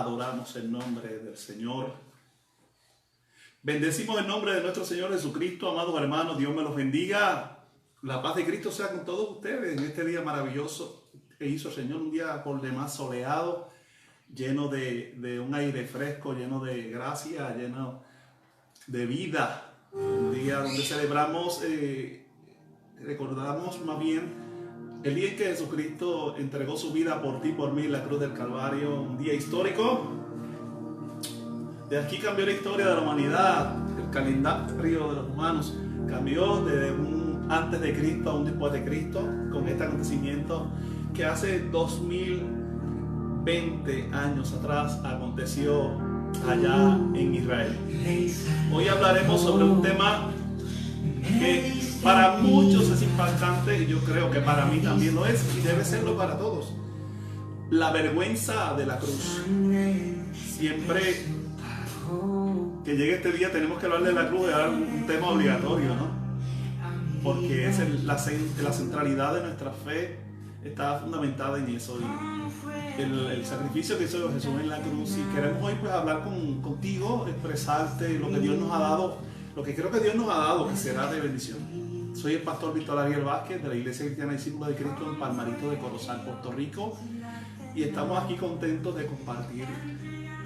adoramos el nombre del Señor. Bendecimos el nombre de nuestro Señor Jesucristo, amados hermanos. Dios me los bendiga. La paz de Cristo sea con todos ustedes en este día maravilloso que hizo el Señor, un día por demás soleado, lleno de un aire fresco, lleno de gracia, lleno de vida. Un día donde celebramos, recordamos más bien el día en que Jesucristo entregó su vida por ti y por mí en la cruz del Calvario. Un día histórico. De aquí cambió la historia de la humanidad. El calendario de los humanos cambió desde un antes de Cristo a un después de Cristo con este acontecimiento que hace 2020 años atrás aconteció allá en Israel. Hoy hablaremos sobre un tema que para muchos es impactante y yo creo que para mí también lo es y debe serlo para todos. La vergüenza de la cruz. Siempre que llegue este día tenemos que hablar de la cruz, es un tema obligatorio, ¿no? Porque es la centralidad de nuestra fe está fundamentada en eso. Y el sacrificio que hizo Jesús en la cruz. Y queremos hoy pues hablar contigo, expresarte lo que Dios nos ha dado, lo que creo que Dios nos ha dado, que será de bendición. Soy el pastor Víctor Ariel Vázquez de la Iglesia Cristiana Discípulos de Cristo en Palmarito de Corozal, Puerto Rico. Y estamos aquí contentos de compartir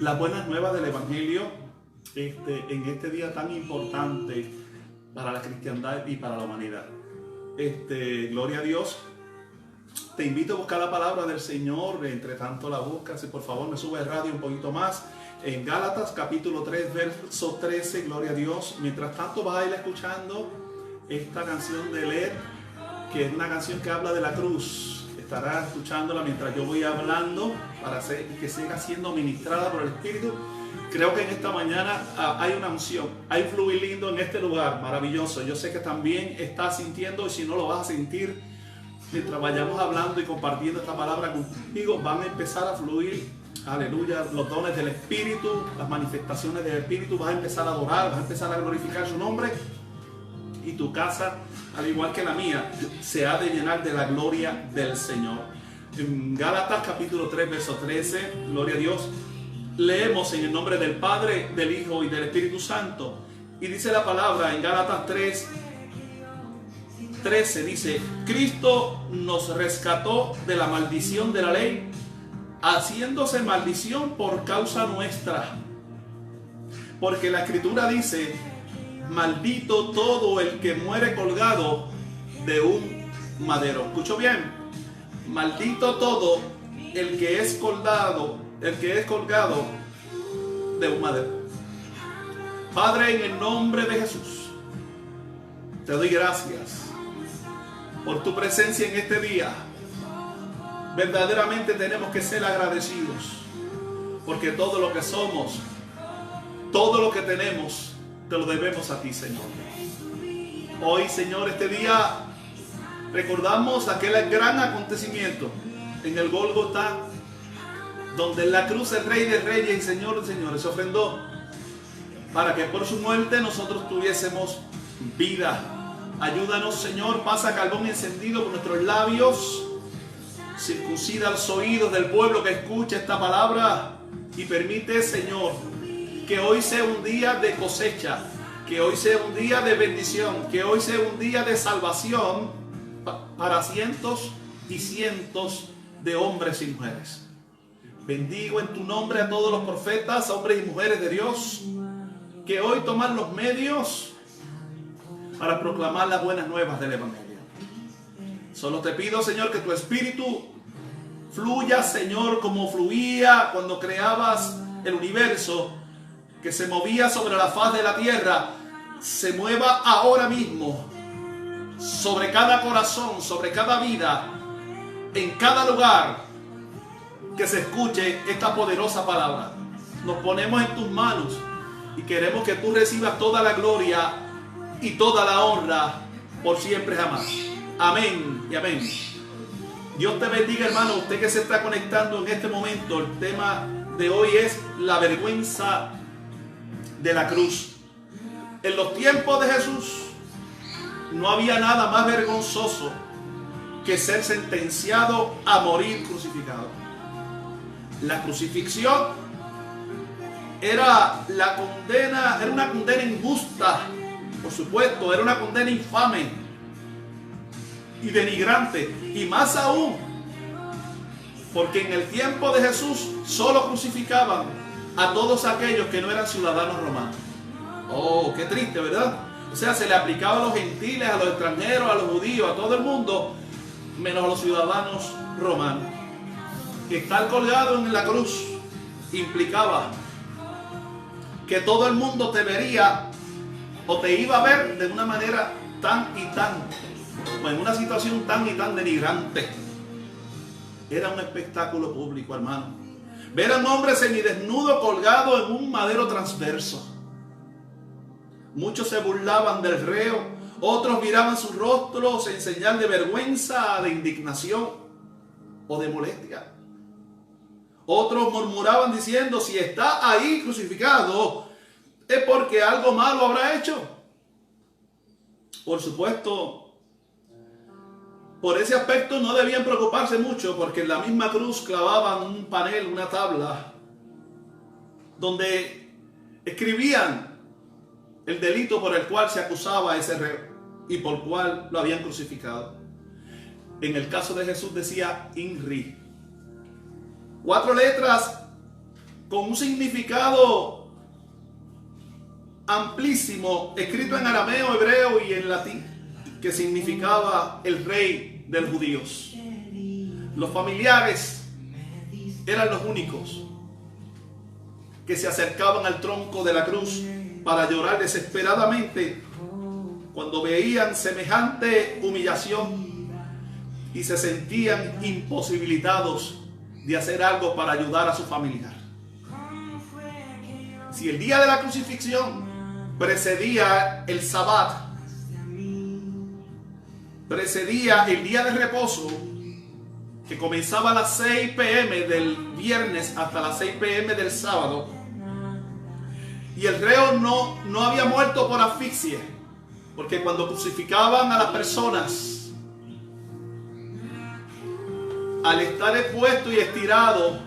las buenas nuevas del Evangelio en este día tan importante para la cristiandad y para la humanidad. Gloria a Dios. Te invito a buscar la palabra del Señor, entre tanto la buscas, y por favor me sube el radio un poquito más. En Gálatas capítulo 3, verso 13, gloria a Dios. Mientras tanto vas a ir escuchando esta canción de Leer, que es una canción que habla de la cruz. Estarás escuchándola mientras yo voy hablando para que siga siendo ministrada por el Espíritu. Creo que en esta mañana hay una unción, hay un fluir lindo en este lugar, maravilloso. Yo sé que también estás sintiendo, y si no lo vas a sentir, mientras vayamos hablando y compartiendo esta palabra contigo, van a empezar a fluir, aleluya, los dones del Espíritu, las manifestaciones del Espíritu. Vas a empezar a adorar, vas a empezar a glorificar su nombre, y tu casa, al igual que la mía, se ha de llenar de la gloria del Señor. En Gálatas capítulo 3, verso 13, gloria a Dios, leemos en el nombre del Padre, del Hijo y del Espíritu Santo. Y dice la palabra en Gálatas 3, 13, dice: Cristo nos rescató de la maldición de la ley, haciéndose maldición por causa nuestra. Porque la Escritura dice: maldito todo el que muere colgado de un madero. ¿Escucho bien? Maldito todo el que es colgado de un madero. Padre, en el nombre de Jesús, te doy gracias por tu presencia en este día. Verdaderamente tenemos que ser agradecidos, porque todo lo que somos, todo lo que tenemos, te lo debemos a ti, Señor. Hoy, Señor, este día recordamos aquel gran acontecimiento en el Gólgota, donde en la cruz el Rey de Reyes y Señor de Señores se ofrendó para que por su muerte nosotros tuviésemos vida. Ayúdanos, Señor, pasa carbón encendido por nuestros labios, circuncida los oídos del pueblo que escucha esta palabra y permite, Señor, que hoy sea un día de cosecha, que hoy sea un día de bendición, que hoy sea un día de salvación para cientos y cientos de hombres y mujeres. Bendigo en tu nombre a todos los profetas, hombres y mujeres de Dios, que hoy toman los medios para proclamar las buenas nuevas del Evangelio. Solo te pido, Señor, que tu Espíritu fluya, Señor, como fluía cuando creabas el universo, que se movía sobre la faz de la tierra, se mueva ahora mismo sobre cada corazón, sobre cada vida, en cada lugar que se escuche esta poderosa palabra. Nos ponemos en tus manos y queremos que tú recibas toda la gloria y toda la honra por siempre jamás. Amén y amén. Dios te bendiga, hermano. Usted que se está conectando en este momento, el tema de hoy es la vergüenza de la cruz. En los tiempos de Jesús no había nada más vergonzoso que ser sentenciado a morir crucificado. La crucifixión era la condena, era una condena injusta, por supuesto, era una condena infame y denigrante, y más aún, porque en el tiempo de Jesús solo crucificaban a todos aquellos que no eran ciudadanos romanos. Oh, qué triste, ¿verdad? O sea, se le aplicaba a los gentiles, a los extranjeros, a los judíos, a todo el mundo, menos a los ciudadanos romanos. Estar colgado en la cruz implicaba que todo el mundo te vería o te iba a ver de una manera tan y tan, o en una situación tan y tan denigrante. Era un espectáculo público, hermano. Ver a un hombre semidesnudo colgado en un madero transverso. Muchos se burlaban del reo, otros miraban sus rostros en señal de vergüenza, de indignación o de molestia. Otros murmuraban diciendo: si está ahí crucificado, es porque algo malo habrá hecho. Por supuesto, por ese aspecto no debían preocuparse mucho, porque en la misma cruz clavaban un panel, una tabla, donde escribían el delito por el cual se acusaba a ese reo y por cual lo habían crucificado. En el caso de Jesús decía INRI. 4 letras con un significado amplísimo, escrito en arameo, hebreo y en latín, que significaba el rey de los judíos. Los familiares eran los únicos que se acercaban al tronco de la cruz para llorar desesperadamente cuando veían semejante humillación y se sentían imposibilitados de hacer algo para ayudar a su familiar. Si el día de la crucifixión precedía el Sabbat, precedía el día de reposo, que comenzaba a las 6 p.m. del viernes hasta las 6 p.m. del sábado, y el reo no había muerto por asfixia, porque cuando crucificaban a las personas, al estar expuesto y estirado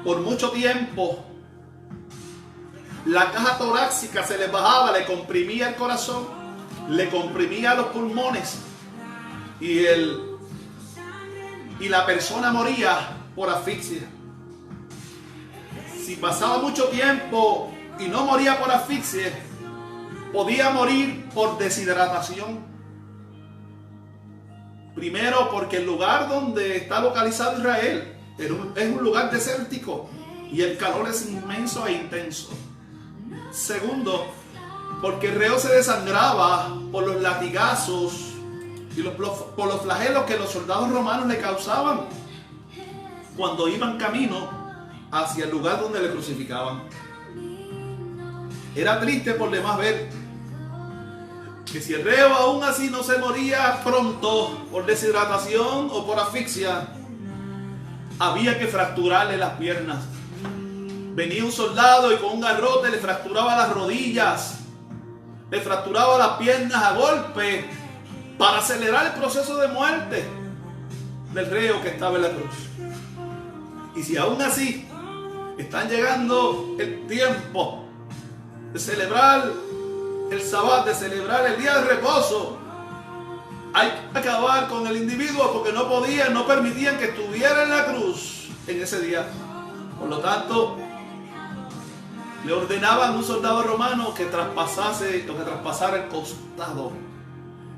por mucho tiempo, la caja torácica se les bajaba, le comprimía el corazón, le comprimía los pulmones y la persona moría por asfixia. Si pasaba mucho tiempo y no moría por asfixia, podía morir por deshidratación. Primero, porque el lugar donde está localizado Israel es un lugar desértico y el calor es inmenso e intenso. Segundo, porque el reo se desangraba por los latigazos y por los flagelos que los soldados romanos le causaban cuando iban camino hacia el lugar donde le crucificaban. Era triste por demás ver que si el reo aún así no se moría pronto por deshidratación o por asfixia, había que fracturarle las piernas. Venía un soldado y con un garrote le fracturaba las rodillas, le fracturaba las piernas a golpe para acelerar el proceso de muerte del reo que estaba en la cruz. Y si aún así están llegando el tiempo de celebrar el Sabbat, de celebrar el día de reposo, hay que acabar con el individuo porque no permitían que estuviera en la cruz en ese día. Por lo tanto, le ordenaban a un soldado romano que traspasara el costado.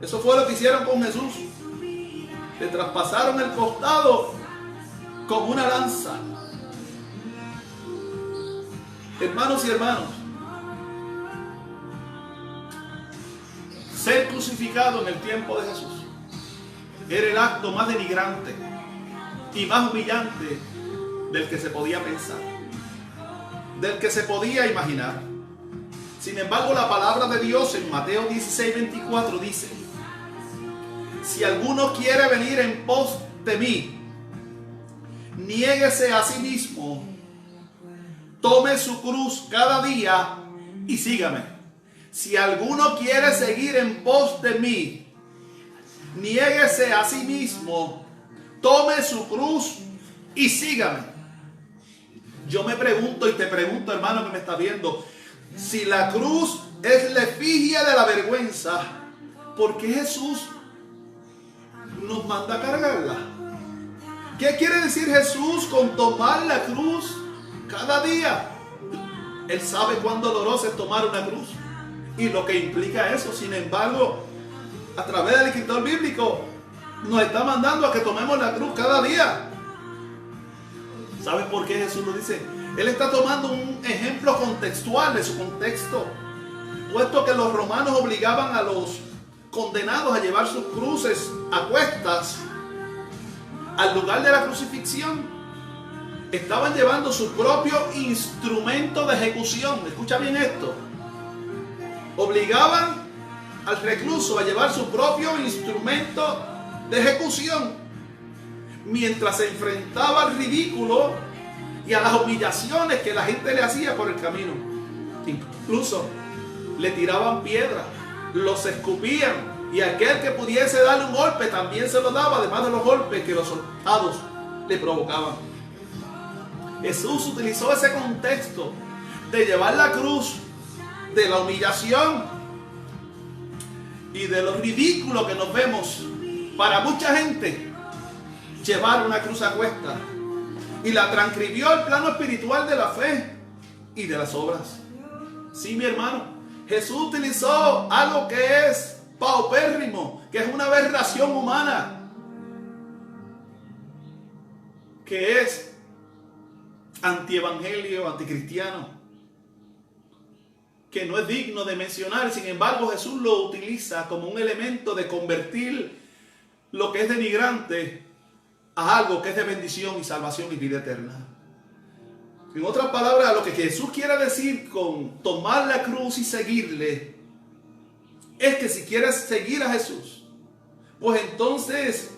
Eso fue lo que hicieron con Jesús. Le traspasaron el costado con una lanza. Hermanos y hermanos, ser crucificado en el tiempo de Jesús era el acto más denigrante y más humillante del que se podía pensar, del que se podía imaginar. Sin embargo, la palabra de Dios en Mateo 16:24 dice: si alguno quiere venir en pos de mí, niéguese a sí mismo, tome su cruz cada día y sígame. Si alguno quiere seguir en pos de mí, niéguese a sí mismo, tome su cruz y sígame. Yo me pregunto y te pregunto, hermano que me está viendo, si la cruz es la efigie de la vergüenza, ¿por qué Jesús nos manda a cargarla? ¿Qué quiere decir Jesús con tomar la cruz cada día? Él sabe cuán doloroso es tomar una cruz y lo que implica eso. Sin embargo, a través del escritor bíblico nos está mandando a que tomemos la cruz cada día. ¿Sabes por qué Jesús lo dice? Él está tomando un ejemplo contextual de su contexto, puesto que los romanos obligaban a los condenados a llevar sus cruces a cuestas al lugar de la crucifixión. Estaban llevando su propio instrumento de ejecución. Escucha bien esto. Obligaban al recluso a llevar su propio instrumento de ejecución mientras se enfrentaba al ridículo y a las humillaciones que la gente le hacía por el camino. Incluso le tiraban piedras, los escupían, y aquel que pudiese darle un golpe también se lo daba, además de los golpes que los soldados le provocaban. Jesús utilizó ese contexto de llevar la cruz, de la humillación y de lo ridículo que nos vemos para mucha gente, llevar una cruz a cuesta, y la transcribió al plano espiritual de la fe y de las obras. Sí, mi hermano, Jesús utilizó algo que es paupérrimo, que es una aberración humana, que es antievangelio, anticristiano, que no es digno de mencionar. Sin embargo, Jesús lo utiliza como un elemento de convertir lo que es denigrante a algo que es de bendición y salvación y vida eterna. En otras palabras, lo que Jesús quiere decir con tomar la cruz y seguirle es que si quieres seguir a Jesús, pues entonces,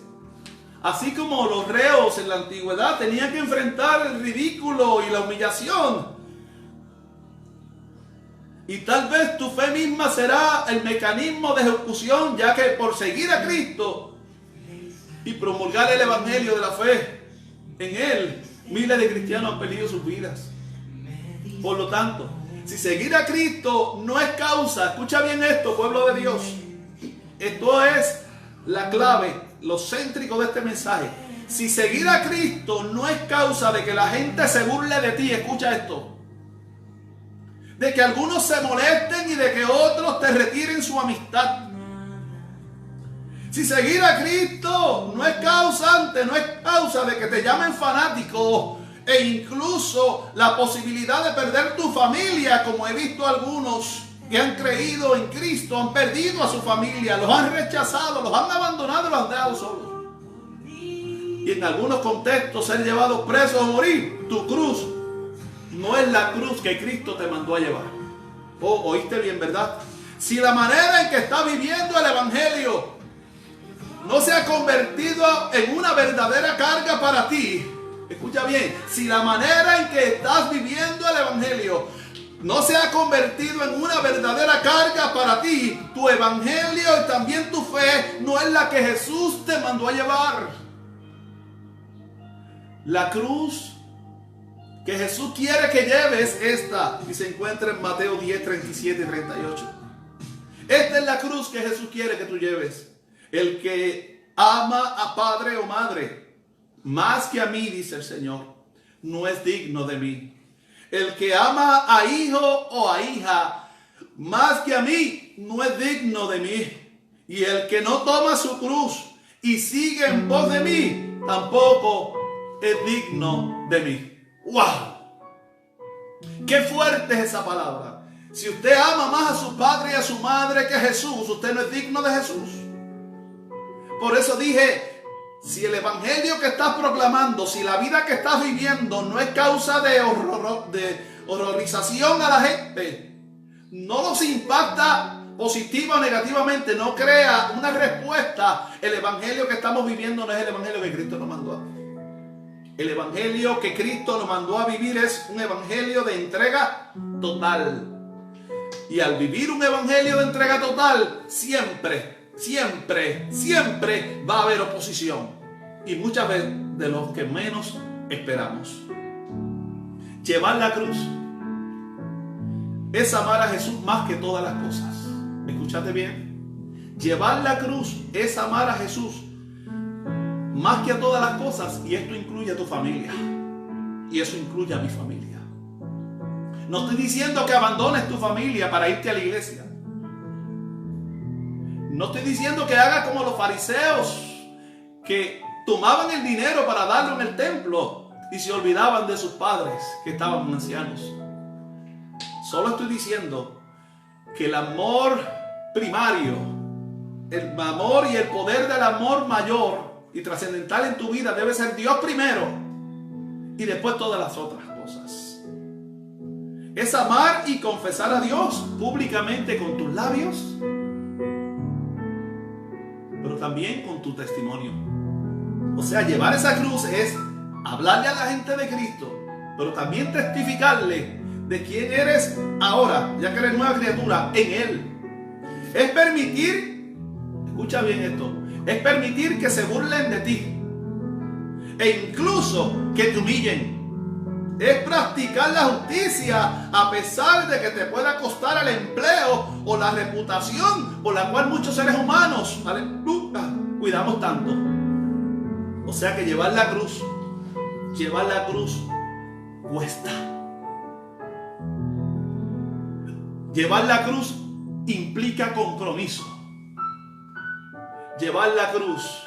así como los reos en la antigüedad tenían que enfrentar el ridículo y la humillación, y tal vez tu fe misma será el mecanismo de ejecución, ya que por seguir a Cristo y promulgar el evangelio de la fe en Él, miles de cristianos han perdido sus vidas. Por lo tanto, si seguir a Cristo no es causa, escucha bien esto, pueblo de Dios, esto es la clave, lo céntrico de este mensaje. Si seguir a Cristo no es causa de que la gente se burle de ti, escucha esto, de que algunos se molesten y de que otros te retiren su amistad. Si seguir a Cristo no es causante, no es causa de que te llamen fanático e incluso la posibilidad de perder tu familia, como he visto algunos que han creído en Cristo, han perdido a su familia, los han rechazado, los han abandonado, los han dejado solos. Y en algunos contextos ser llevados presos o morir. Tu cruz no es la cruz que Cristo te mandó a llevar. Oh, oíste bien, ¿verdad? Si la manera en que estás viviendo el evangelio no se ha convertido en una verdadera carga para ti, escucha bien, si la manera en que estás viviendo el evangelio no se ha convertido en una verdadera carga para ti, tu evangelio y también tu fe no es la que Jesús te mandó a llevar. La cruz que Jesús quiere que lleves esta, y se encuentra en Mateo 10, 37 y 38. Esta es la cruz que Jesús quiere que tú lleves. El que ama a padre o madre más que a mí, dice el Señor, no es digno de mí. El que ama a hijo o a hija más que a mí, no es digno de mí. Y el que no toma su cruz y sigue en pos de mí, tampoco es digno de mí. ¡Wow! ¡Qué fuerte es esa palabra! Si usted ama más a su padre y a su madre que a Jesús, usted no es digno de Jesús. Por eso dije, si el evangelio que estás proclamando, si la vida que estás viviendo no es causa de horrorización a la gente, no los impacta positiva o negativamente, no crea una respuesta, el evangelio que estamos viviendo no es el evangelio que Cristo nos mandó a vivir. El evangelio que Cristo nos mandó a vivir es un evangelio de entrega total. Y al vivir un evangelio de entrega total, siempre va a haber oposición. Y muchas veces de los que menos esperamos. Llevar la cruz es amar a Jesús más que todas las cosas. ¿Escuchaste bien? Llevar la cruz es amar a Jesús más que a todas las cosas, y esto incluye a tu familia, y eso incluye a mi familia. No estoy diciendo que abandones tu familia para irte a la iglesia. No estoy diciendo que hagas como los fariseos, que tomaban el dinero para darlo en el templo y se olvidaban de sus padres que estaban ancianos. Solo estoy diciendo que el amor primario, el amor y el poder del amor mayor y trascendental en tu vida debe ser Dios primero y después todas las otras cosas. Es amar y confesar a Dios públicamente con tus labios, pero también con tu testimonio. O sea, llevar esa cruz es hablarle a la gente de Cristo, pero también testificarle de quién eres ahora, ya que eres nueva criatura en Él. Es permitir, escucha bien esto, es permitir que se burlen de ti e incluso que te humillen. Es practicar la justicia a pesar de que te pueda costar el empleo o la reputación por la cual muchos seres humanos, aleluya, cuidamos tanto. O sea que llevar la cruz cuesta. Llevar la cruz implica compromiso. Llevar la cruz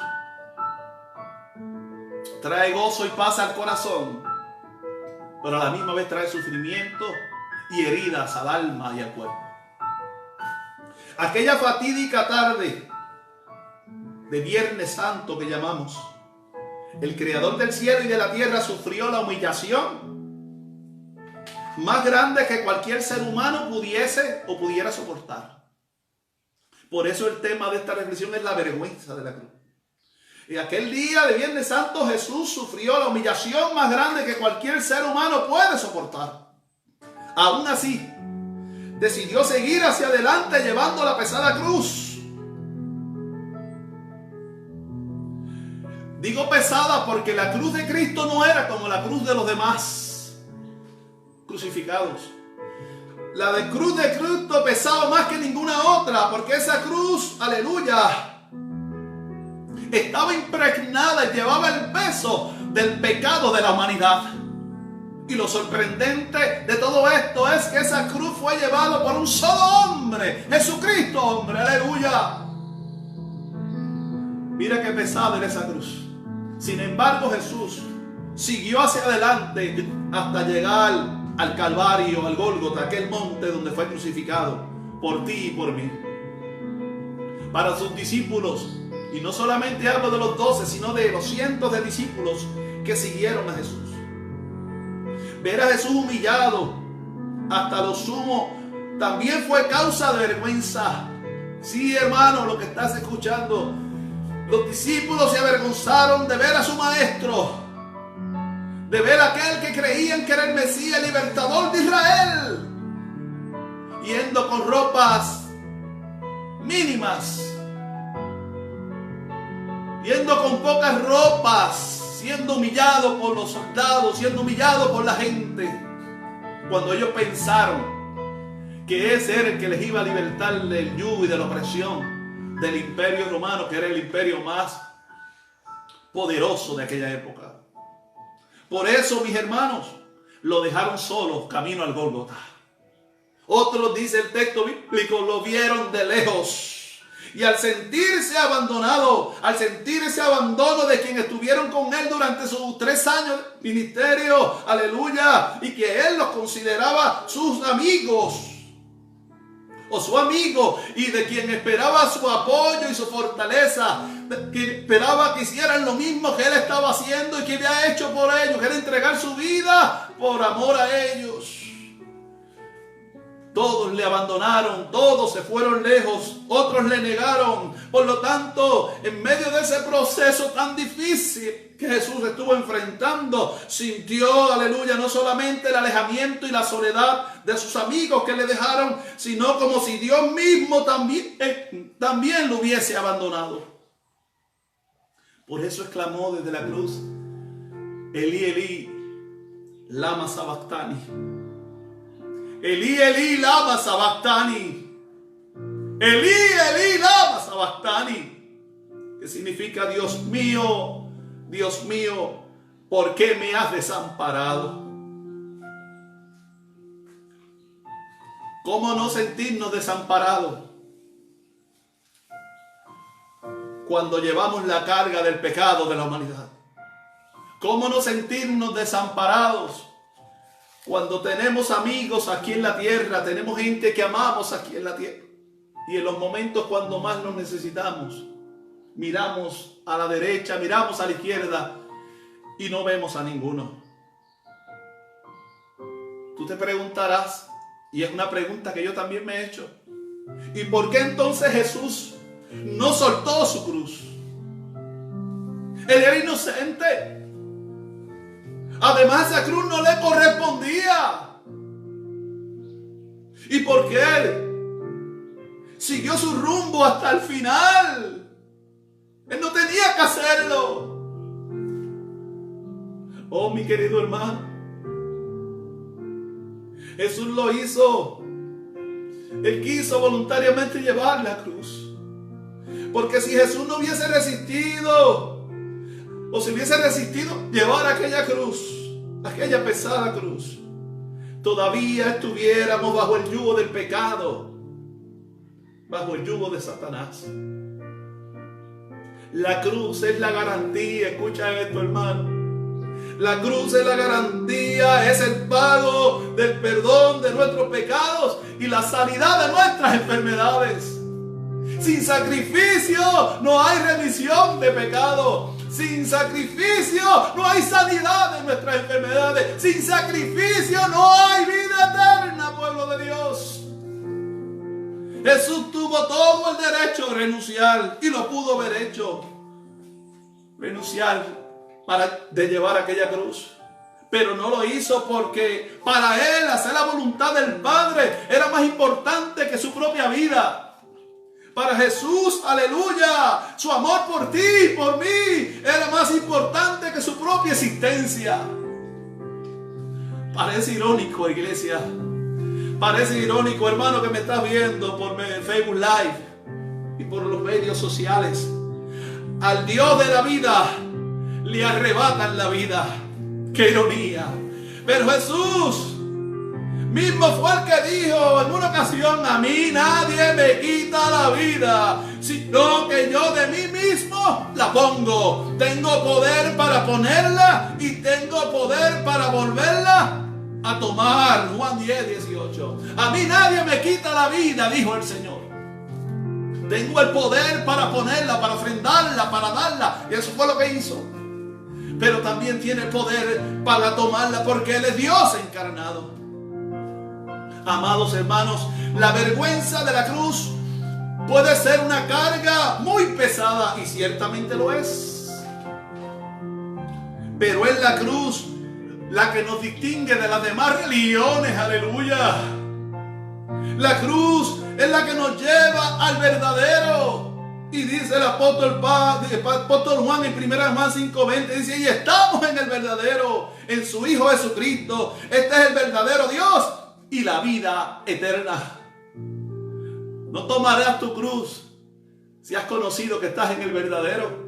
trae gozo y paz al corazón, pero a la misma vez trae sufrimiento y heridas al alma y al cuerpo. Aquella fatídica tarde de Viernes Santo que llamamos, el Creador del cielo y de la tierra sufrió la humillación más grande que cualquier ser humano pudiese o pudiera soportar. Por eso el tema de esta reflexión es la vergüenza de la cruz. Y aquel día de Viernes Santo Jesús sufrió la humillación más grande que cualquier ser humano puede soportar. Aún así, decidió seguir hacia adelante llevando la pesada cruz. Digo pesada porque la cruz de Cristo no era como la cruz de los demás crucificados. La de cruz de Cristo pesaba más que ninguna otra, porque esa cruz, aleluya, estaba impregnada y llevaba el peso del pecado de la humanidad. Y lo sorprendente de todo esto es que esa cruz fue llevada por un solo hombre, Jesucristo, hombre, aleluya. Mira qué pesada era esa cruz. Sin embargo, Jesús siguió hacia adelante hasta llegar al Calvario, al Gólgota, aquel monte donde fue crucificado por ti y por mí. Para sus discípulos, y no solamente hablo de los 12, sino de los cientos de discípulos que siguieron a Jesús. Ver a Jesús humillado hasta lo sumo también fue causa de vergüenza. Sí, hermano, lo que estás escuchando, los discípulos se avergonzaron de ver a su maestro, de ver a aquel que creían que era el Mesías, el libertador de Israel, yendo con ropas mínimas, yendo con pocas ropas, siendo humillado por los soldados, siendo humillado por la gente, cuando ellos pensaron que ese era el que les iba a libertar del yugo y de la opresión del imperio romano, que era el imperio más poderoso de aquella época. Por eso, mis hermanos, lo dejaron solo camino al Gólgota. Otros, dice el texto bíblico, lo vieron de lejos. Y al sentirse abandonado, al sentir ese abandono de quien estuvieron con él durante sus 3 años de ministerio, aleluya, y que él los consideraba sus amigos, o su amigo, y de quien esperaba su apoyo y su fortaleza, que esperaba que hicieran lo mismo que él estaba haciendo y que había hecho por ellos, que era entregar su vida por amor a ellos. Todos le abandonaron, todos se fueron lejos, otros le negaron. Por lo tanto, en medio de ese proceso tan difícil que Jesús estuvo enfrentando, sintió, aleluya, no solamente el alejamiento y la soledad de sus amigos que le dejaron, sino como si Dios mismo también lo hubiese abandonado. Por eso exclamó desde la cruz: Elí, Elí, lama sabactani. Elí, Elí, lama sabactani. Elí, Elí, lama sabactani. Que significa Dios mío, ¿por qué me has desamparado? ¿Cómo no sentirnos desamparados cuando llevamos la carga del pecado de la humanidad? ¿Cómo no sentirnos desamparados cuando tenemos amigos aquí en la tierra, tenemos gente que amamos aquí en la tierra, y en los momentos cuando más nos necesitamos, miramos a la derecha, miramos a la izquierda y no vemos a ninguno? Tú te preguntarás, y es una pregunta que yo también me he hecho, ¿y por qué entonces Jesús no soltó su cruz? Él era inocente. Además, esa cruz no le correspondía. ¿Y por qué él siguió su rumbo hasta el final? Él no tenía que hacerlo. Oh, mi querido hermano, Jesús lo hizo. Él quiso voluntariamente llevar la cruz. Porque si Jesús no hubiese resistido, o si hubiese resistido llevar aquella cruz, aquella pesada cruz, todavía estuviéramos bajo el yugo del pecado, bajo el yugo de Satanás. La cruz es la garantía. Escucha esto, hermano. La cruz es la garantía, es el pago del perdón de nuestros pecados y la sanidad de nuestras enfermedades. Sin sacrificio no hay remisión de pecado. Sin sacrificio no hay sanidad de nuestras enfermedades. Sin sacrificio no hay vida eterna, pueblo de Dios. Jesús tuvo todo el derecho a renunciar, y lo pudo haber hecho. Renunciar de llevar aquella cruz. Pero no lo hizo, porque para él hacer la voluntad del Padre era más importante que su propia vida. Para Jesús, aleluya, su amor por ti y por mí era más importante que su propia existencia. Parece irónico, iglesia. Parece irónico, hermano, que me estás viendo por Facebook Live y por los medios sociales. Al Dios de la vida le arrebatan la vida. ¡Qué ironía! Pero Jesús mismo fue el que dijo en una ocasión: a mí nadie me quita la vida, sino que yo de mí mismo la pongo. Tengo poder para ponerla y tengo poder para volverla a tomar. Juan 10:18. A mí nadie me quita la vida, dijo el Señor. Tengo el poder para ponerla, para ofrendarla, para darla. Y eso fue lo que hizo. Pero también tiene el poder para tomarla, porque Él es Dios encarnado. Amados hermanos, la vergüenza de la cruz puede ser una carga muy pesada, y ciertamente lo es. Pero es la cruz la que nos distingue de las demás religiones, aleluya. La cruz es la que nos lleva al verdadero. Y dice el apóstol Juan en 1 Juan 5:20, dice: y estamos en el verdadero, en su Hijo Jesucristo. Este es el verdadero Dios y la vida eterna. No tomarás tu cruz si has conocido que estás en el verdadero.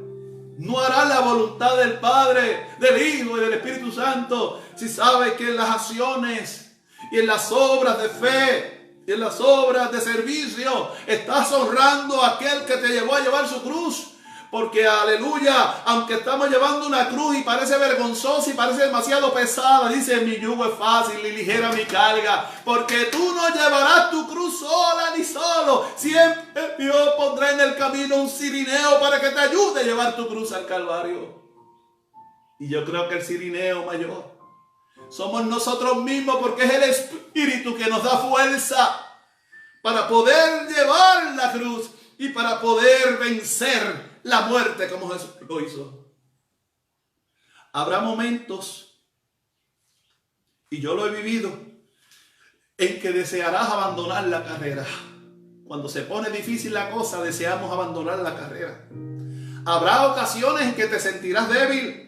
No harás la voluntad del Padre, del Hijo y del Espíritu Santo si sabes que en las acciones y en las obras de fe y en las obras de servicio estás honrando a aquel que te llevó a llevar su cruz. Porque, aleluya, aunque estamos llevando una cruz y parece vergonzosa y parece demasiado pesada, dice: mi yugo es fácil y ligera mi carga. Porque tú no llevarás tu cruz sola ni solo. Siempre Dios pondrá en el camino un cirineo para que te ayude a llevar tu cruz al Calvario. Y yo creo que el cirineo mayor somos nosotros mismos, porque es el Espíritu que nos da fuerza para poder llevar la cruz y para poder vencer la muerte como Jesús lo hizo. Habrá momentos, y yo lo he vivido, en que desearás abandonar la carrera. Cuando se pone difícil la cosa, deseamos abandonar la carrera. Habrá ocasiones en que te sentirás débil,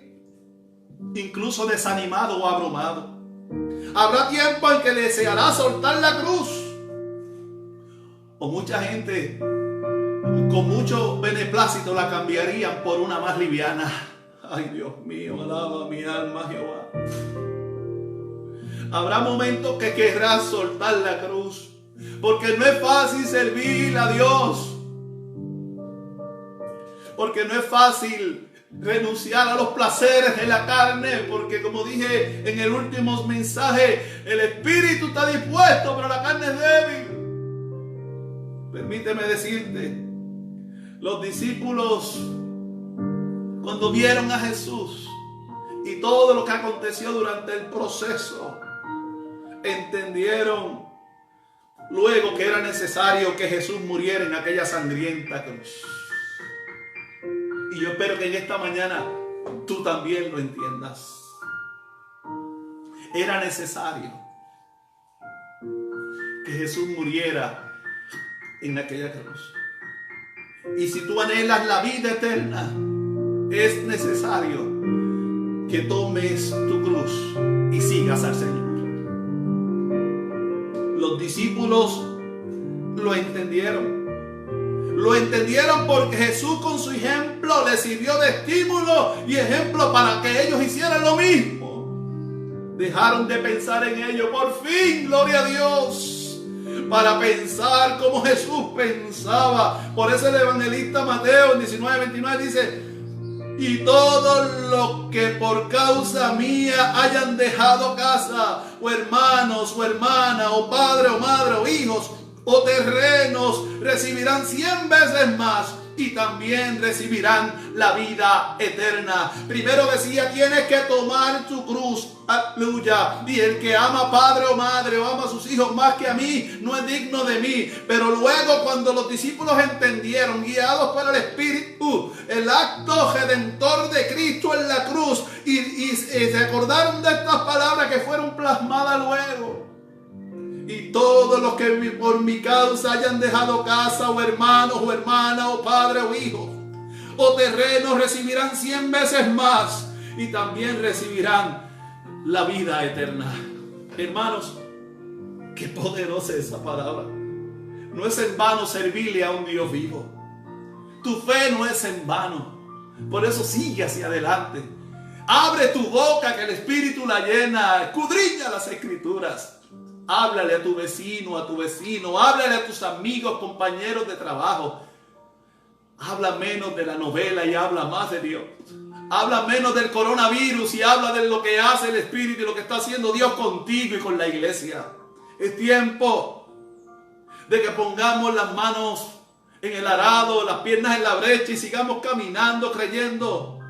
incluso desanimado o abrumado. Habrá tiempo en que deseará soltar la cruz. O mucha gente con mucho beneplácito la cambiarían por una más liviana. Ay, Dios mío, alaba mi alma Jehová. Habrá momentos que querrás soltar la cruz, porque no es fácil servir a Dios. Porque no es fácil renunciar a los placeres de la carne, porque como dije en el último mensaje, el espíritu está dispuesto, pero la carne es débil. Permíteme decirte, los discípulos, cuando vieron a Jesús y todo lo que aconteció durante el proceso, entendieron luego que era necesario que Jesús muriera en aquella sangrienta cruz. Y yo espero que en esta mañana tú también lo entiendas. Era necesario que Jesús muriera en aquella cruz. Y si tú anhelas la vida eterna, es necesario que tomes tu cruz y sigas al Señor. Los discípulos lo entendieron. Lo entendieron porque Jesús con su ejemplo les sirvió de estímulo y ejemplo para que ellos hicieran lo mismo. Dejaron de pensar en ello, por fin, gloria a Dios, para pensar como Jesús pensaba. Por eso el evangelista Mateo en 19:29 dice: y todos los que por causa mía hayan dejado casa, o hermanos, o hermana, o padre, o madre, o hijos, o terrenos, recibirán 100 veces más y también recibirán la vida eterna. Primero decía, tienes que tomar tu cruz, aleluya. Y el que ama padre o madre o ama a sus hijos más que a mí, no es digno de mí. Pero luego, cuando los discípulos entendieron, guiados por el Espíritu, el acto redentor de Cristo en la cruz, y se acordaron de estas palabras que fueron plasmadas luego: y todos los que por mi causa hayan dejado casa, o hermanos, o hermanas, o padre, o hijos, o terrenos, recibirán 100 veces más y también recibirán la vida eterna. Hermanos, qué poderosa es esa palabra. No es en vano servirle a un Dios vivo. Tu fe no es en vano. Por eso sigue hacia adelante. Abre tu boca, que el Espíritu la llena. Escudriña las Escrituras. Háblale a tu vecino, háblale a tus amigos, compañeros de trabajo. Habla menos de la novela y habla más de Dios. Habla menos del coronavirus y habla de lo que hace el Espíritu y lo que está haciendo Dios contigo y con la iglesia. Es tiempo de que pongamos las manos en el arado, las piernas en la brecha y sigamos caminando, creyendo.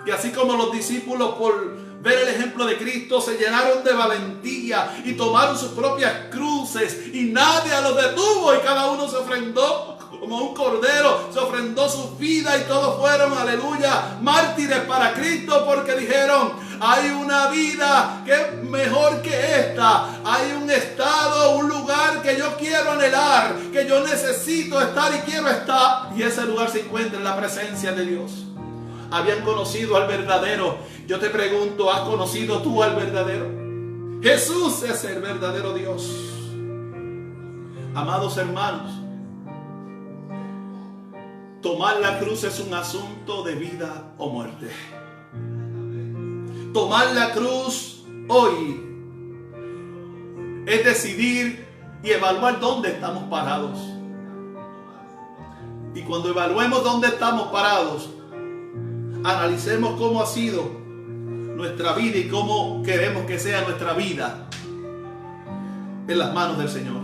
Y así como los discípulos, por ver el ejemplo de Cristo, se llenaron de valentía y tomaron sus propias cruces y nadie los detuvo, y cada uno se ofrendó como un cordero, se ofrendó su vida, y todos fueron, aleluya, mártires para Cristo, porque dijeron: hay una vida que es mejor que esta, hay un estado, un lugar que yo quiero anhelar, que yo necesito estar y quiero estar, y ese lugar se encuentra en la presencia de Dios. Habían conocido al verdadero. Yo te pregunto, ¿has conocido tú al verdadero? Jesús es el verdadero Dios. Amados hermanos, tomar la cruz es un asunto de vida o muerte. Tomar la cruz hoy es decidir y evaluar dónde estamos parados. Y cuando evaluemos dónde estamos parados, analicemos cómo ha sido nuestra vida y cómo queremos que sea nuestra vida en las manos del Señor.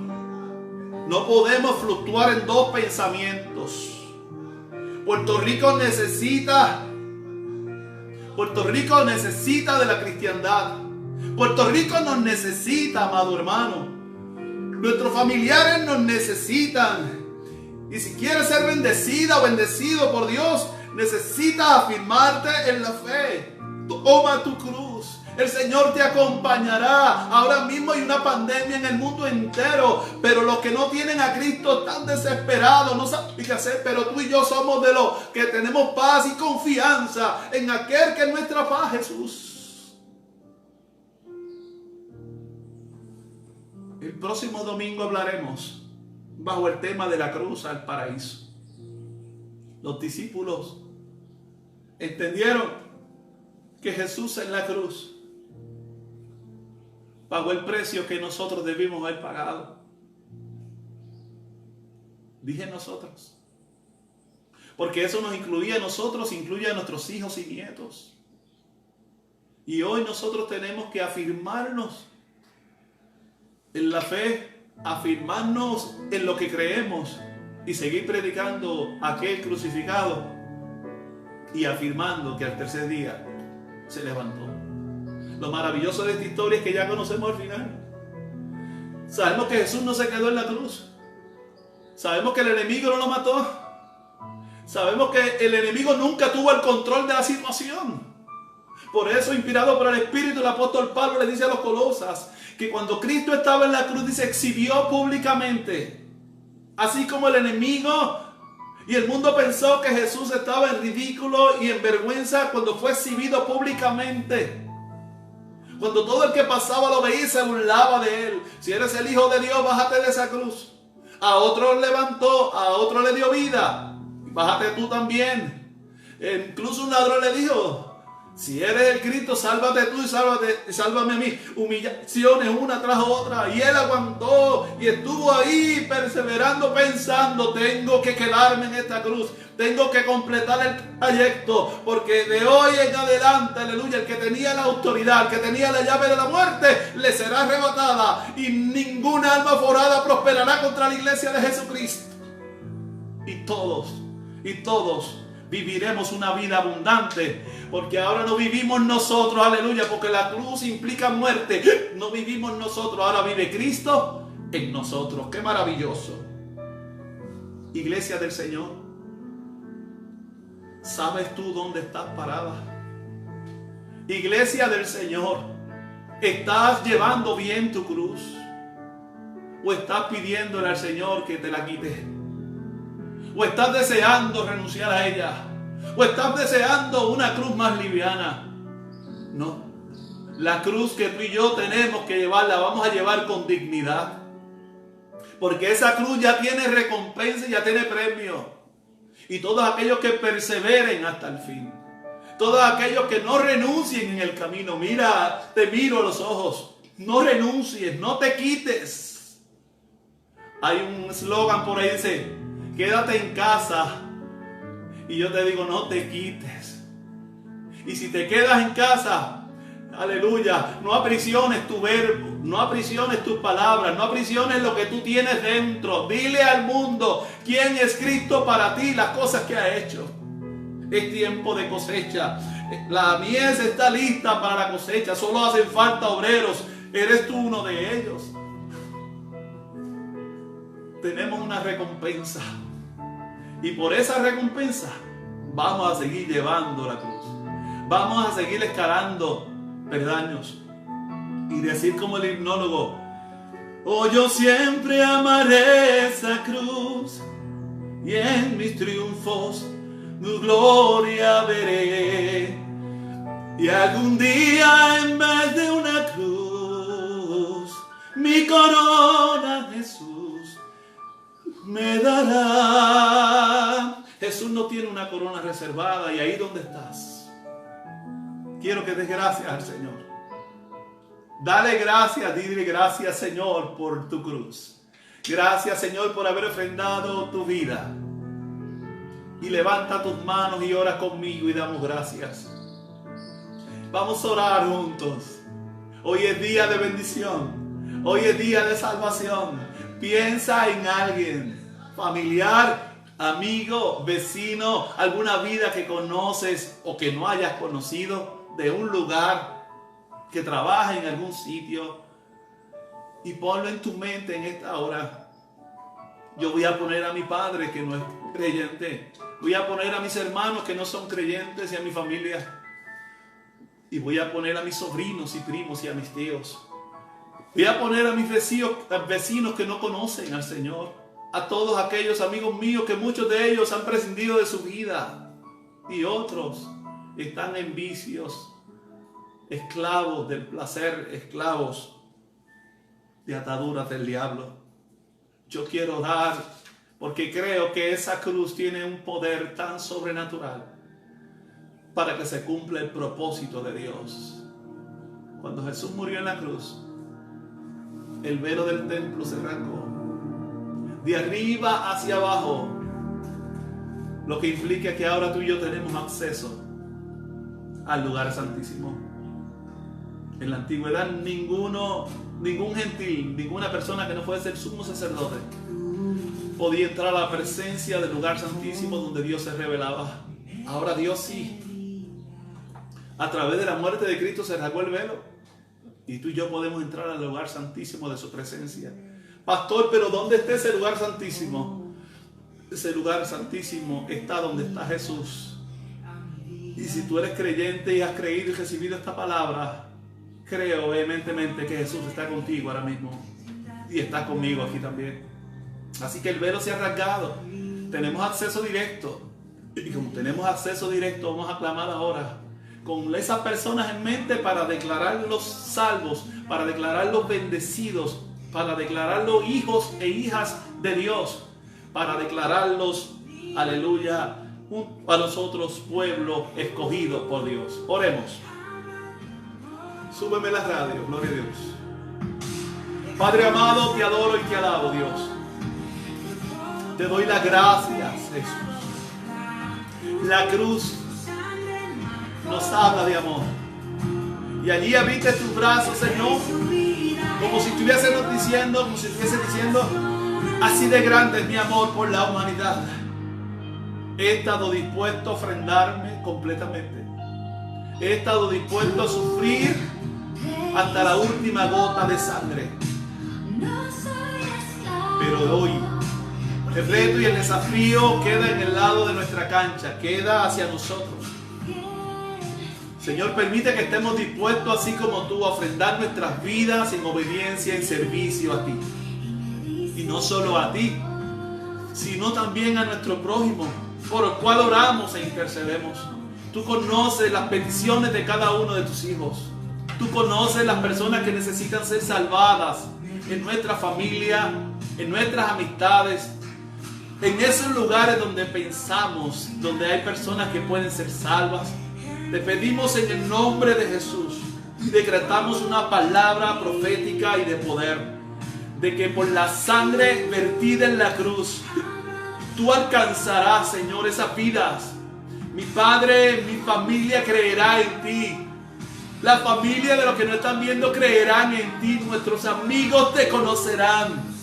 No podemos fluctuar en dos pensamientos. Puerto Rico necesita de la cristiandad. Puerto Rico nos necesita, amado hermano. Nuestros familiares nos necesitan. Y si quieres ser bendecida o bendecido por Dios, necesitas afirmarte en la fe. Toma tu cruz. El Señor te acompañará. Ahora mismo hay una pandemia en el mundo entero, pero los que no tienen a Cristo están desesperados, no saben qué hacer. Pero tú y yo somos de los que tenemos paz y confianza en aquel que es nuestra paz, Jesús. El próximo domingo hablaremos bajo el tema de la cruz al paraíso. Los discípulos entendieron que Jesús en la cruz pagó el precio que nosotros debimos haber pagado. Dije nosotros, porque eso nos incluía a nosotros, incluye a nuestros hijos y nietos. Y hoy nosotros tenemos que afirmarnos en la fe, afirmarnos en lo que creemos y seguir predicando a aquel crucificado y afirmando que al tercer día se levantó. Lo maravilloso de esta historia es que ya conocemos el final. Sabemos que Jesús no se quedó en la cruz. Sabemos que el enemigo no lo mató. Sabemos que el enemigo nunca tuvo el control de la situación. Por eso, inspirado por el Espíritu, el apóstol Pablo le dice a los Colosas que cuando Cristo estaba en la cruz, dice, exhibió públicamente. Así como el enemigo y el mundo pensó que Jesús estaba en ridículo y en vergüenza cuando fue exhibido públicamente. Cuando todo el que pasaba lo veía y se burlaba de él. Si eres el Hijo de Dios, bájate de esa cruz. A otro levantó, a otro le dio vida. Bájate tú también. Incluso un ladrón le dijo, si eres el Cristo, sálvate tú y sálvame a mí. Humillaciones una tras otra. Y él aguantó y estuvo ahí perseverando, pensando, tengo que quedarme en esta cruz. Tengo que completar el trayecto. Porque de hoy en adelante, aleluya, el que tenía la autoridad, el que tenía la llave de la muerte, le será arrebatada. Y ninguna alma forada prosperará contra la iglesia de Jesucristo. Y todos viviremos una vida abundante, porque ahora no vivimos nosotros, aleluya, porque la cruz implica muerte. No vivimos nosotros, ahora vive Cristo en nosotros. ¡Qué maravilloso! Iglesia del Señor, ¿sabes tú dónde estás parada? Iglesia del Señor, ¿estás llevando bien tu cruz? ¿O estás pidiéndole al Señor que te la quite? ¿O estás deseando renunciar a ella? ¿O estás deseando una cruz más liviana? No. La cruz que tú y yo tenemos que llevar, la vamos a llevar con dignidad. Porque esa cruz ya tiene recompensa y ya tiene premio. Y todos aquellos que perseveren hasta el fin. Todos aquellos que no renuncien en el camino. Mira, te miro a los ojos. No renuncies, no te quites. Hay un eslogan por ahí que dice, quédate en casa. Y yo te digo, no te quites. Y si te quedas en casa, aleluya, no aprisiones tu verbo, no aprisiones tus palabras, no aprisiones lo que tú tienes dentro. Dile al mundo quién es Cristo para ti, las cosas que ha hecho. Es tiempo de cosecha. La mies está lista para la cosecha. Solo hacen falta obreros. ¿Eres tú uno de ellos? Tenemos una recompensa. Y por esa recompensa vamos a seguir llevando la cruz. Vamos a seguir escalando peldaños. Y decir como el himnólogo, oh, yo siempre amaré esa cruz. Y en mis triunfos tu gloria veré. Y algún día en vez de una cruz, mi corona Jesús me dará. Jesús no tiene una corona reservada. Y ahí donde estás, quiero que des gracias al Señor. Dale gracias, dile gracias, Señor, por tu cruz. Gracias, Señor, por haber ofrendado tu vida. Y levanta tus manos y ora conmigo y damos gracias. Vamos a orar juntos. Hoy es día de bendición. Hoy es día de salvación. Piensa en alguien, familiar, amigo, vecino, alguna vida que conoces o que no hayas conocido, de un lugar, que trabaja en algún sitio, y ponlo en tu mente en esta hora. Yo voy a poner a mi padre que no es creyente. Voy a poner a mis hermanos que no son creyentes y a mi familia. Y voy a poner a mis sobrinos y primos y a mis tíos. Voy a poner a mis vecinos que no conocen al Señor. A todos aquellos amigos míos que muchos de ellos han prescindido de su vida. Y otros están en vicios, esclavos del placer, esclavos de ataduras del diablo. Yo quiero orar porque creo que esa cruz tiene un poder tan sobrenatural para que se cumpla el propósito de Dios. Cuando Jesús murió en la cruz, el velo del templo se arrancó de arriba hacia abajo, lo que implica que ahora tú y yo tenemos acceso al lugar santísimo. En la antigüedad ningún gentil, ninguna persona que no fuese el sumo sacerdote podía entrar a la presencia del lugar santísimo donde Dios se revelaba. Ahora Dios sí. A través de la muerte de Cristo se rasgó el velo y tú y yo podemos entrar al lugar santísimo de su presencia. Pastor, pero ¿dónde está ese lugar santísimo? Ese lugar santísimo está donde está Jesús. Y si tú eres creyente y has creído y recibido esta palabra, creo vehementemente que Jesús está contigo ahora mismo y está conmigo aquí también. Así que el velo se ha rasgado, tenemos acceso directo, y como tenemos acceso directo, vamos a clamar ahora con esas personas en mente para declararlos salvos, para declararlos bendecidos, para declararlos hijos e hijas de Dios, para declararlos, aleluya, a nosotros pueblo escogido por Dios. Oremos. Súbeme la radio, gloria a Dios. Padre amado, te adoro y te alabo, Dios. Te doy las gracias, Jesús. La cruz nos habla de amor. Y allí habita en tus brazos, Señor, como si estuviésemos diciendo, así de grande es mi amor por la humanidad. He estado dispuesto a ofrendarme completamente. He estado dispuesto a sufrir hasta la última gota de sangre. Pero hoy el reto y el desafío queda en el lado de nuestra cancha, queda hacia nosotros. Señor, permite que estemos dispuestos, así como tú, a ofrendar nuestras vidas en obediencia, en servicio a ti. Y no solo a ti, sino también a nuestro prójimo, por el cual oramos e intercedemos. Tú conoces las peticiones de cada uno de tus hijos. Tú conoces las personas que necesitan ser salvadas en nuestra familia, en nuestras amistades, en esos lugares donde pensamos, donde hay personas que pueden ser salvas. Te pedimos en el nombre de Jesús y decretamos una palabra profética y de poder, de que por la sangre vertida en la cruz, tú alcanzarás, Señor, esas vidas. Mi Padre, mi familia creerá en ti. La familia de los que no están viendo creerán en ti. Nuestros amigos te conocerán.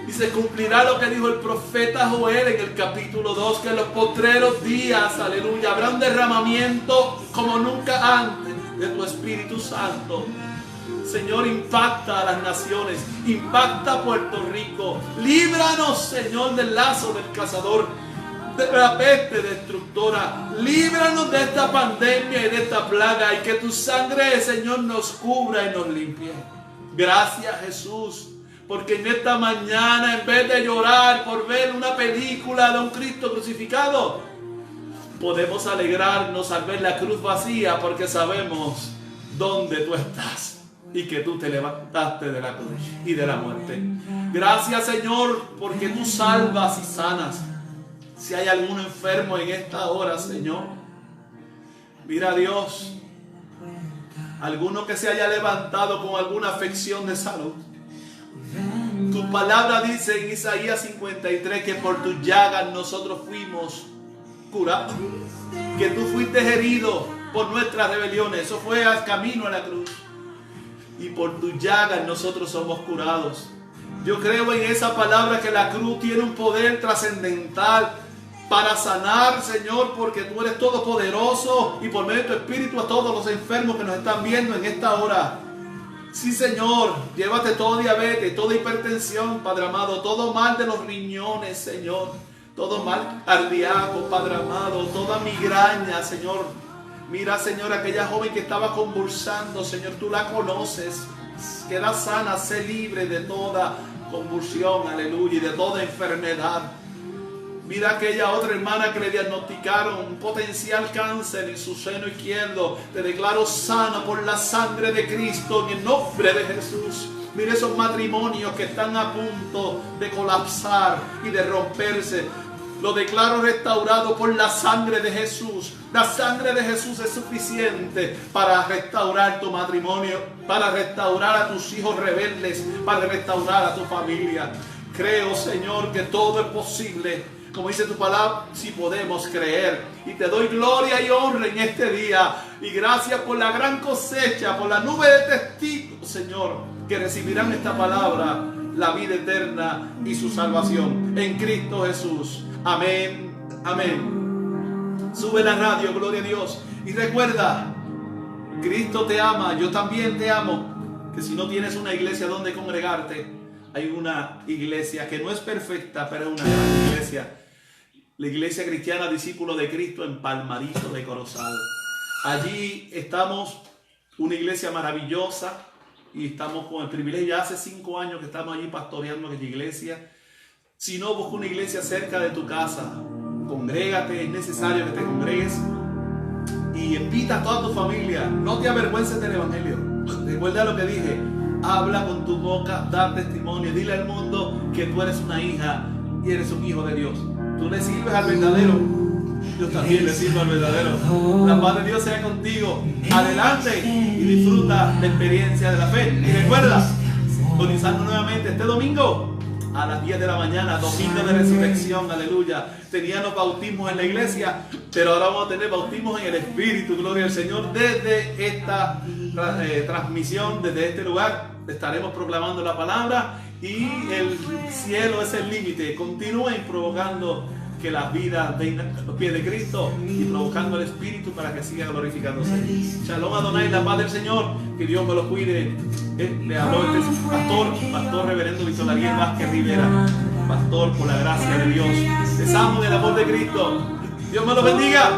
Y se cumplirá lo que dijo el profeta Joel en el capítulo 2, que en los postreros días, aleluya, habrá un derramamiento como nunca antes de tu Espíritu Santo. Señor, impacta a las naciones, impacta a Puerto Rico. Líbranos, Señor, del lazo del cazador, de la peste destructora. Líbranos de esta pandemia y de esta plaga, y que tu sangre, Señor, nos cubra y nos limpie. Gracias, Jesús, porque en esta mañana, en vez de llorar por ver una película de un Cristo crucificado, podemos alegrarnos al ver la cruz vacía, porque sabemos dónde tú estás y que tú te levantaste de la cruz y de la muerte. Gracias, Señor, porque tú salvas y sanas. Si hay alguno enfermo en esta hora, Señor, mira, Dios, alguno que se haya levantado con alguna afección de salud. Tu palabra dice en Isaías 53 que por tus llagas nosotros fuimos curados, que tú fuiste herido por nuestras rebeliones. Eso fue al camino a la cruz, y por tus llagas nosotros somos curados. Yo creo en esa palabra, que la cruz tiene un poder trascendental para sanar, Señor, porque tú eres todopoderoso, y por medio de tu Espíritu a todos los enfermos que nos están viendo en esta hora. Sí, Señor, llévate todo diabetes, toda hipertensión, Padre amado, todo mal de los riñones, Señor, todo mal cardíaco, Padre amado, toda migraña, Señor. Mira, Señor, aquella joven que estaba convulsando, Señor, tú la conoces. Queda sana, sé libre de toda convulsión, aleluya, y de toda enfermedad. Mira aquella otra hermana que le diagnosticaron un potencial cáncer en su seno izquierdo. Te declaro sana por la sangre de Cristo en el nombre de Jesús. Mira esos matrimonios que están a punto de colapsar y de romperse. Lo declaro restaurado por la sangre de Jesús. La sangre de Jesús es suficiente para restaurar tu matrimonio, para restaurar a tus hijos rebeldes, para restaurar a tu familia. Creo, Señor, que todo es posible. Como dice tu palabra, si podemos creer. Y te doy gloria y honra en este día. Y gracias por la gran cosecha, por la nube de testigos, Señor, que recibirán esta palabra, la vida eterna y su salvación. En Cristo Jesús. Amén. Amén. Sube la radio, gloria a Dios. Y recuerda, Cristo te ama, yo también te amo. Que si no tienes una iglesia donde congregarte, hay una iglesia que no es perfecta, pero es una gran iglesia. La Iglesia Cristiana Discípulo de Cristo en Palmarito de Corozal. Allí estamos, una iglesia maravillosa, y estamos con el privilegio. Ya hace 5 años que estamos allí pastoreando en la iglesia. Si no, busca una iglesia cerca de tu casa. Congrégate, es necesario que te congregues. Y invita a toda tu familia. No te avergüences del Evangelio. Recuerda lo que dije. Habla con tu boca, da testimonio. Dile al mundo que tú eres una hija y eres un hijo de Dios. Tú le sirves al verdadero. Yo también le sirvo al verdadero. La paz de Dios sea contigo. Adelante y disfruta la experiencia de la fe. Y recuerda, sintonizando nuevamente este domingo a las 10 de la mañana, domingo de resurrección, aleluya. Teníamos bautismos en la iglesia, pero ahora vamos a tener bautismos en el Espíritu, gloria al Señor. Desde esta transmisión, desde este lugar, estaremos proclamando la palabra y el cielo es el límite. Continúen provocando que las vidas vengan a los pies de Cristo y provocando el Espíritu para que siga glorificándose. Shalom Adonai, la paz del Señor, que Dios me lo cuide. Le habló este pastor reverendo Víctor Ariel Vázquez Rivera, pastor por la gracia de Dios. Les amo del amor de Cristo. Dios me lo bendiga.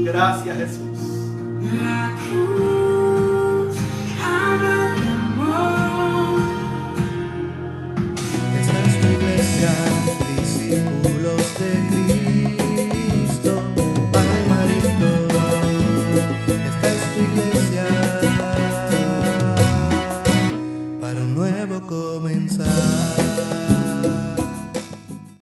Gracias, Jesús.